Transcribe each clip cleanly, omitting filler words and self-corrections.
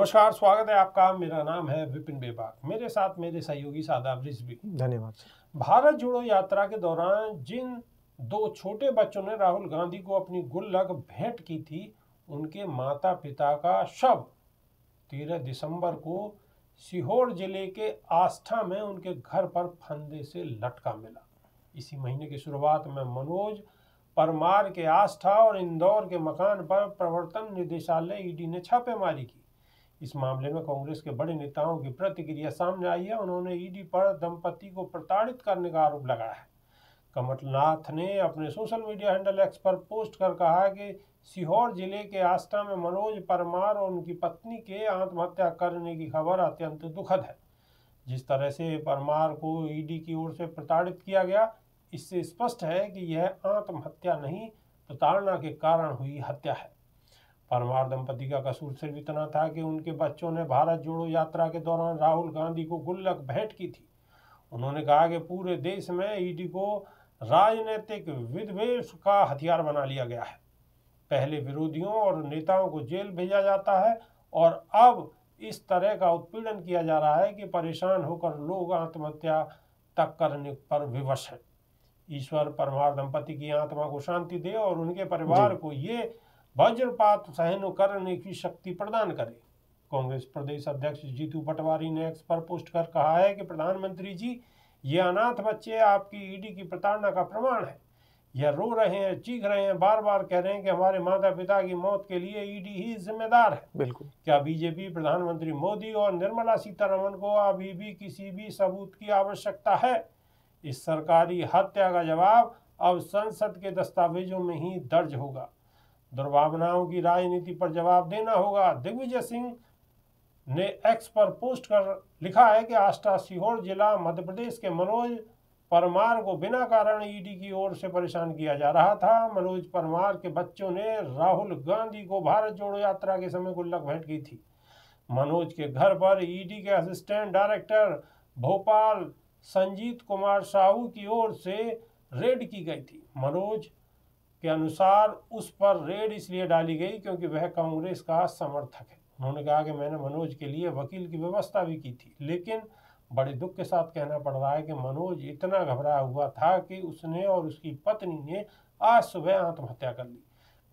नमस्कार, स्वागत है आपका। मेरा नाम है विपिन बेबाक। मेरे साथ मेरे सहयोगी सादाब रिजवी। धन्यवाद। भारत जोड़ो यात्रा के दौरान जिन दो छोटे बच्चों ने राहुल गांधी को अपनी गुल्लक भेंट की थी, उनके माता पिता का शव 13 दिसंबर को सीहोर जिले के आष्ठा में उनके घर पर फंदे से लटका मिला। इसी महीने की शुरुआत में मनोज परमार के आष्ठा और इंदौर के मकान पर प्रवर्तन निदेशालय ईडी ने छापेमारी की। इस मामले में कांग्रेस के बड़े नेताओं की प्रतिक्रिया सामने आई है। उन्होंने ईडी पर दंपति को प्रताड़ित करने का आरोप लगाया है। कमलनाथ ने अपने सोशल मीडिया हैंडल एक्स पर पोस्ट कर कहा कि सीहोर जिले के आष्ठा में मनोज परमार और उनकी पत्नी के आत्महत्या करने की खबर अत्यंत दुखद है। जिस तरह से परमार को ईडी की ओर से प्रताड़ित किया गया, इससे स्पष्ट है कि यह आत्महत्या नहीं, प्रताड़ना के कारण हुई हत्या है। परमार दंपति का कसूर सिर्फ इतना था कि उनके बच्चों ने भारत जोड़ो यात्रा के दौरान राहुल गांधी को गुल्लक भेंट की थी। उन्होंने कहा कि पूरे देश में ईडी को राजनीतिक विद्वेष का हथियार बना लिया गया है। पहले विरोधियों और नेताओं को जेल भेजा जाता है और अब इस तरह का उत्पीड़न किया जा रहा है कि परेशान होकर लोग आत्महत्या तक करने पर विवश हैं। ईश्वर परमार दंपति की आत्मा को शांति दे और उनके परिवार को ये वज्रपात सहन करने की शक्ति प्रदान करे। कांग्रेस प्रदेश अध्यक्ष जीतू पटवारी ने एक्स पर पोस्ट कर कहा है कि प्रधानमंत्री जी, ये अनाथ बच्चे आपकी ईडी की प्रताड़ना का प्रमाण है। यह रो रहे हैं, चीख रहे हैं, बार बार कह रहे हैं कि हमारे माता पिता की मौत के लिए ईडी ही जिम्मेदार है। बिल्कुल। क्या बीजेपी, प्रधानमंत्री मोदी और निर्मला सीतारमण को अभी भी किसी भी सबूत की आवश्यकता है? इस सरकारी हत्या का जवाब अब संसद के दस्तावेजों में ही दर्ज होगा। दुर्भावनाओं की राजनीति पर जवाब देना होगा। दिग्विजय सिंह ने एक्स पर पोस्ट कर लिखा है कि आष्ठा सीहोर जिला मध्य प्रदेश के मनोज परमार को बिना कारण ईडी की ओर से परेशान किया जा रहा था। मनोज परमार के बच्चों ने राहुल गांधी को भारत जोड़ो यात्रा के समय गुल्लक भेंट की थी। मनोज के घर पर ईडी के असिस्टेंट डायरेक्टर भोपाल संजीत कुमार साहू की ओर से रेड की गई थी। मनोज के अनुसार उस पर रेड इसलिए डाली गई क्योंकि वह कांग्रेस का समर्थक है। उन्होंने कहा कि मैंने मनोज के लिए वकील की व्यवस्था भी की थी, लेकिन बड़े दुख के साथ कहना पड़ रहा है कि मनोज इतना घबराया हुआ था कि उसने और उसकी पत्नी ने आज सुबह आत्महत्या कर ली।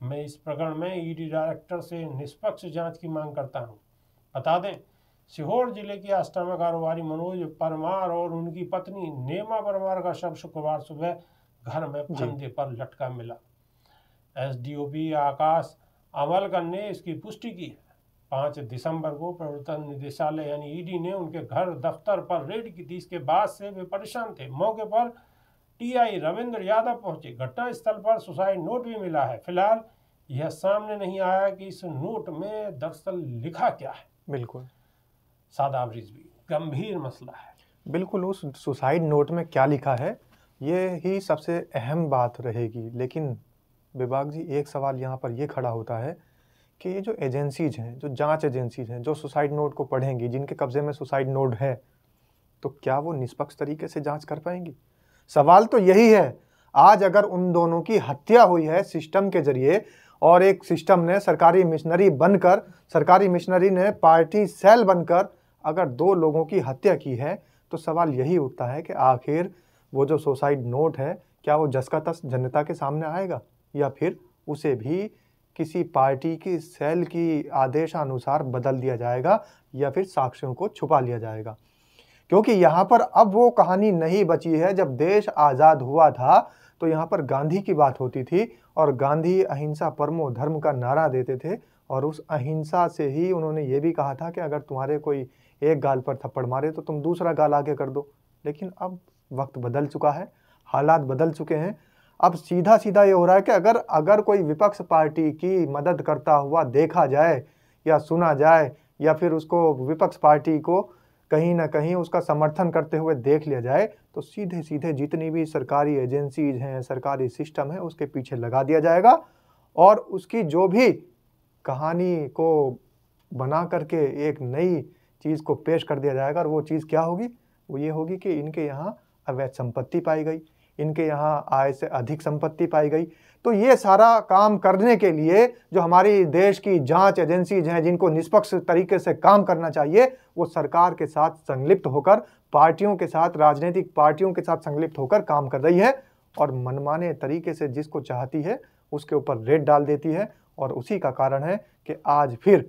मैं इस प्रकरण में ईडी डायरेक्टर से निष्पक्ष जांच की मांग करता हूं। बता दें, सीहोर जिले की आष्ठा में कारोबारी मनोज परमार और उनकी पत्नी नेमा परमार का शव शुक्रवार सुबह घर में फंदे पर लटका मिला। एसडीओपी आकाश अमलकर ने इसकी पुष्टि की है। 5 दिसंबर को प्रवर्तन निदेशालय यानी ईडी ने उनके घर दफ्तर पर रेड की थी। इसके बाद से वे परेशान थे। मौके पर टीआई रविंद्र यादव पहुंचे। घटनास्थल पर सुसाइड नोट भी मिला है। फिलहाल यह सामने नहीं आया कि इस नोट में दरअसल लिखा क्या है। बिल्कुल सादाब रिजवी, गंभीर मसला है। बिल्कुल, उस सुसाइड नोट में क्या लिखा है ये ही सबसे अहम बात रहेगी। लेकिन बेबाक जी, एक सवाल यहाँ पर ये खड़ा होता है कि ये जो एजेंसीज हैं, जो जांच एजेंसीज हैं, जो सुसाइड नोट को पढ़ेंगी, जिनके कब्जे में सुसाइड नोट है, तो क्या वो निष्पक्ष तरीके से जांच कर पाएंगी? सवाल तो यही है। आज अगर उन दोनों की हत्या हुई है सिस्टम के जरिए और एक सिस्टम ने सरकारी मिशनरी बनकर, सरकारी मिशनरी ने पार्टी सेल बनकर अगर 2 लोगों की हत्या की है, तो सवाल यही उठता है कि आखिर वो जो सुसाइड नोट है, क्या वो जस का तस जनता के सामने आएगा या फिर उसे भी किसी पार्टी की सेल की आदेशानुसार बदल दिया जाएगा या फिर साक्ष्यों को छुपा लिया जाएगा? क्योंकि यहाँ पर अब वो कहानी नहीं बची है। जब देश आज़ाद हुआ था तो यहाँ पर गांधी की बात होती थी और गांधी अहिंसा परमो धर्म का नारा देते थे और उस अहिंसा से ही उन्होंने ये भी कहा था कि अगर तुम्हारे कोई एक गाल पर थप्पड़ मारे तो तुम दूसरा गाल आगे कर दो। लेकिन अब वक्त बदल चुका है, हालात बदल चुके हैं। अब सीधा सीधा ये हो रहा है कि अगर कोई विपक्ष पार्टी की मदद करता हुआ देखा जाए या सुना जाए या फिर उसको विपक्ष पार्टी को कहीं ना कहीं उसका समर्थन करते हुए देख लिया जाए, तो सीधे सीधे जितनी भी सरकारी एजेंसीज हैं, सरकारी सिस्टम है, उसके पीछे लगा दिया जाएगा और उसकी जो भी कहानी को बना करके एक नई चीज़ को पेश कर दिया जाएगा। और वो चीज़ क्या होगी? वो ये होगी कि इनके यहाँ अवैध संपत्ति पाई गई, इनके यहाँ आय से अधिक संपत्ति पाई गई। तो ये सारा काम करने के लिए जो हमारी देश की जांच एजेंसीज हैं, जिनको निष्पक्ष तरीके से काम करना चाहिए, वो सरकार के साथ संलिप्त होकर, पार्टियों के साथ, राजनीतिक पार्टियों के साथ संलिप्त होकर काम कर रही है और मनमाने तरीके से जिसको चाहती है उसके ऊपर रेड डाल देती है। और उसी का कारण है कि आज फिर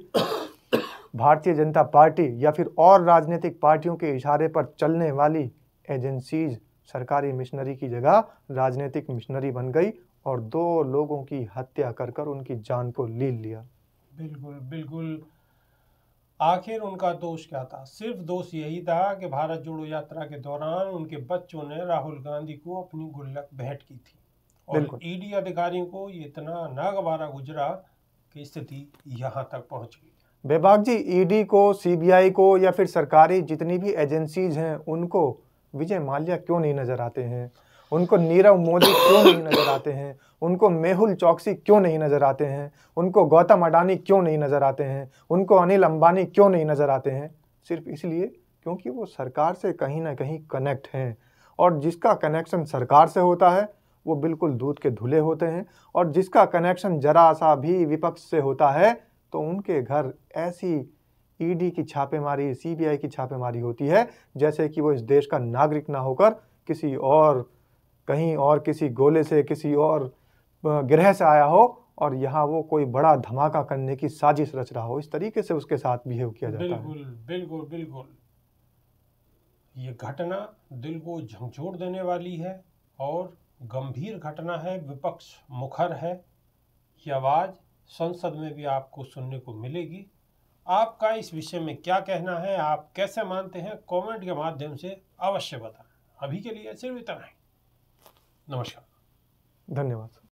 भारतीय जनता पार्टी या फिर और राजनीतिक पार्टियों के इशारे पर चलने वाली एजेंसीज सरकारी मिशनरी की जगह राजनीतिक मिशनरी बन गई और 2 लोगों की हत्या कर कर उनकी जान को लील लिया। बिल्कुल बिल्कुल। आखिर उनका दोष क्या था? सिर्फ दोष यही था कि भारत जोड़ो यात्रा के दौरान उनके बच्चों ने राहुल गांधी को अपनी गुल्लक भेंट की थी और ईडी अधिकारियों को ये इतना नागवारा गुजरा कि स्थिति यहाँ तक पहुँच गई। बेबाक जी, ईडी को, सीबीआई को या फिर सरकारी जितनी भी एजेंसीज हैं, उनको विजय माल्या क्यों नहीं नजर आते हैं? उनको नीरव मोदी क्यों नहीं नजर आते हैं? उनको मेहुल चौकसी क्यों नहीं नजर आते हैं? उनको गौतम अडानी क्यों नहीं नजर आते हैं? उनको अनिल अंबानी क्यों नहीं नजर आते हैं? सिर्फ इसलिए क्योंकि वो सरकार से कहीं ना कहीं कनेक्ट हैं और जिसका कनेक्शन सरकार से होता है वो बिल्कुल दूध के धुले होते हैं और जिसका कनेक्शन जरा सा भी विपक्ष से होता है तो उनके घर ऐसी ईडी की छापेमारी, सीबीआई की छापेमारी होती है जैसे कि वो इस देश का नागरिक ना होकर किसी और, कहीं और किसी गोले से, किसी और ग्रह से आया हो और यहाँ वो कोई बड़ा धमाका करने की साजिश रच रहा हो। इस तरीके से उसके साथ बिहेव किया जाता है। बिल्कुल बिल्कुल बिल्कुल। ये घटना दिल को झंझोड़ देने वाली है और गंभीर घटना है, विपक्ष मुखर है। ये आवाज़ संसद में भी आपको सुनने को मिलेगी। आपका इस विषय में क्या कहना है, आप कैसे मानते हैं, कमेंट के माध्यम से अवश्य बताएं। अभी के लिए सिर्फ इतना ही। नमस्कार। धन्यवाद।